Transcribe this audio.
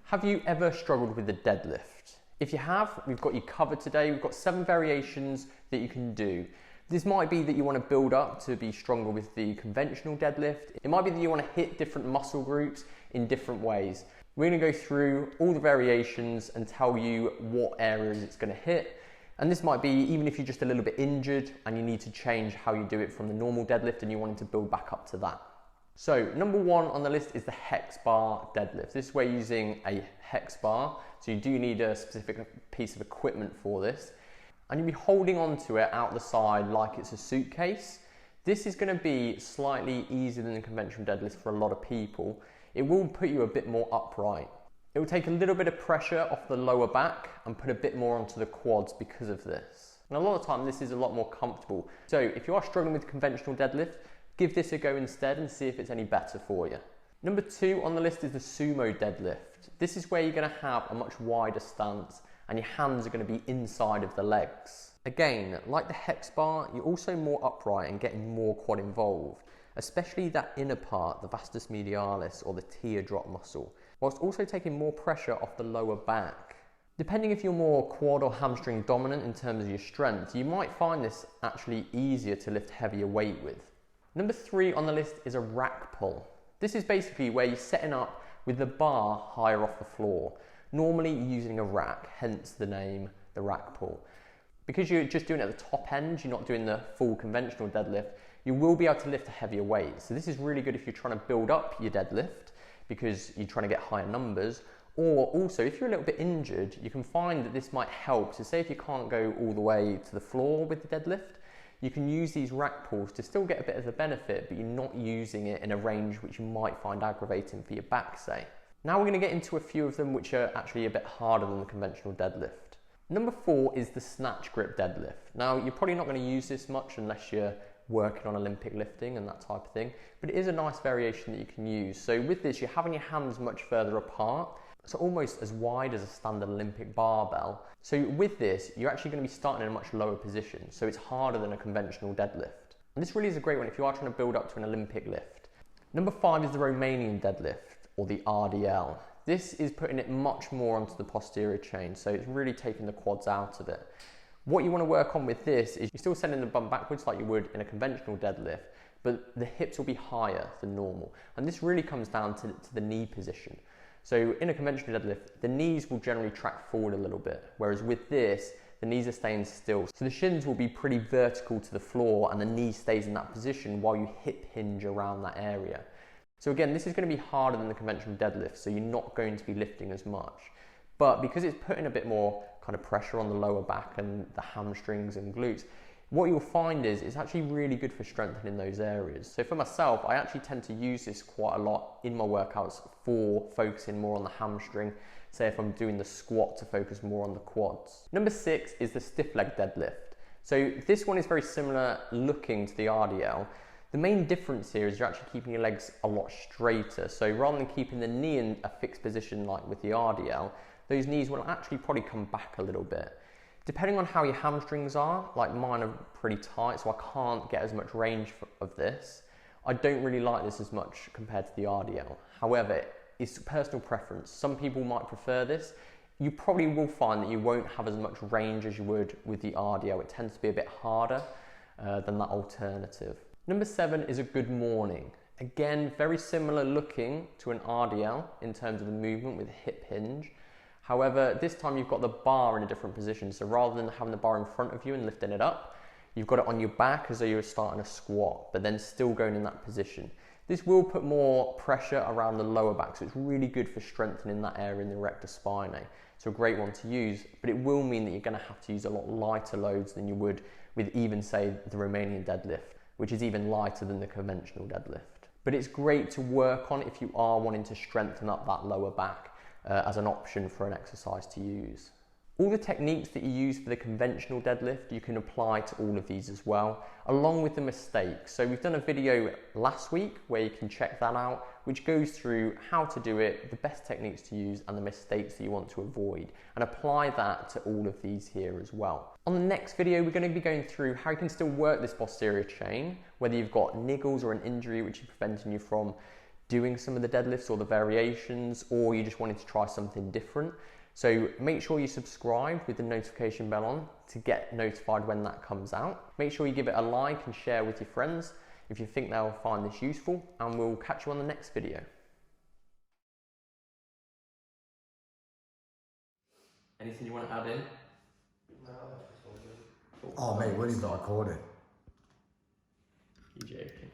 Have you ever struggled with the deadlift? If you have, we've got you covered today. We've got 7 variations that you can do. This might be that you want to build up to be stronger with the conventional deadlift. It might be that you want to hit different muscle groups in different ways. We're going to go through all the variations and tell you what areas it's going to hit. And this might be even if you're just a little bit injured and you need to change how you do it from the normal deadlift and you wanted to build back up to that. So number 1 on the list is the Hex Bar Deadlift. This is where you're using a hex bar, so you do need a specific piece of equipment for this. And you'll be holding onto it out the side like it's a suitcase. This is going to be slightly easier than the conventional deadlift for a lot of people. It will put you a bit more upright. It will take a little bit of pressure off the lower back and put a bit more onto the quads because of this. And a lot of the time this is a lot more comfortable. So if you are struggling with conventional deadlift, give this a go instead and see if it's any better for you. Number 2 on the list is the Sumo Deadlift. This is where you're going to have a much wider stance and your hands are going to be inside of the legs. Again, like the Hex Bar, you're also more upright and getting more quad involved, especially that inner part, the vastus medialis or the teardrop muscle, whilst also taking more pressure off the lower back. Depending if you're more quad or hamstring dominant in terms of your strength, you might find this actually easier to lift heavier weight with. Number 3 on the list is a rack pull. This is basically where you're setting up with the bar higher off the floor, normally using a rack, hence the name, the rack pull. Because you're just doing it at the top end, you're not doing the full conventional deadlift, you will be able to lift a heavier weight. So this is really good if you're trying to build up your deadlift because you're trying to get higher numbers, or also if you're a little bit injured, you can find that this might help. So say if you can't go all the way to the floor with the deadlift, you can use these rack pulls to still get a bit of a benefit, but you're not using it in a range which you might find aggravating for your back, say. Now we're going to get into a few of them which are actually a bit harder than the conventional deadlift. Number 4 is the Snatch grip deadlift. Now you're probably not going to use this much unless you're working on Olympic lifting and that type of thing, but it is a nice variation that you can use. So with this, you're having your hands much further apart, so almost as wide as a standard Olympic barbell. So with this, you're actually going to be starting in a much lower position, so it's harder than a conventional deadlift. And this really is a great one if you are trying to build up to an Olympic lift. Number 5 is the Romanian Deadlift, or the RDL. This is putting it much more onto the posterior chain, so it's really taking the quads out of it. What you want to work on with this is you're still sending the bum backwards like you would in a conventional deadlift, but the hips will be higher than normal. And this really comes down to the knee position. So in a conventional deadlift, the knees will generally track forward a little bit, whereas with this, the knees are staying still. So the shins will be pretty vertical to the floor and the knee stays in that position while you hip hinge around that area. So again, this is going to be harder than the conventional deadlift, so you're not going to be lifting as much. But because it's putting a bit more kind of pressure on the lower back and the hamstrings and glutes, what you'll find is it's actually really good for strengthening those areas. So for myself, I actually tend to use this quite a lot in my workouts for focusing more on the hamstring. Say if I'm doing the squat to focus more on the quads. Number 6 is the stiff leg deadlift. So this one is very similar looking to the RDL. The main difference here is you're actually keeping your legs a lot straighter. So rather than keeping the knee in a fixed position like with the RDL, those knees will actually probably come back a little bit. Depending on how your hamstrings are, like mine are pretty tight, so I can't get as much range of this. I don't really like this as much compared to the RDL. However, it's personal preference. Some people might prefer this. You probably will find that you won't have as much range as you would with the RDL. It tends to be a bit harder than that alternative. Number 7 is a good morning. Again, very similar looking to an RDL in terms of the movement with a hip hinge. However, this time you've got the bar in a different position. So rather than having the bar in front of you and lifting it up, you've got it on your back as though you were starting a squat, but then still going in that position. This will put more pressure around the lower back, so it's really good for strengthening that area in the erector spinae. So a great one to use, but it will mean that you're going to have to use a lot lighter loads than you would with even, say, the Romanian deadlift, which is even lighter than the conventional deadlift. But it's great to work on if you are wanting to strengthen up that lower back as an option for an exercise to use. All the techniques that you use for the conventional deadlift, you can apply to all of these as well, along with the mistakes. So we've done a video last week where you can check that out, which goes through how to do it, the best techniques to use, and the mistakes that you want to avoid, and apply that to all of these here as well. On the next video, we're going to be going through how you can still work this posterior chain, whether you've got niggles or an injury which is preventing you from doing some of the deadlifts or the variations, or you just wanted to try something different. So make sure you subscribe with the notification bell on to get notified when that comes out. Make sure you give it a like and share with your friends if you think they'll find this useful, and we'll catch you on the next video. Anything you want to add in? No, that's all good. Cool. Oh mate, we're even not recording. You joking?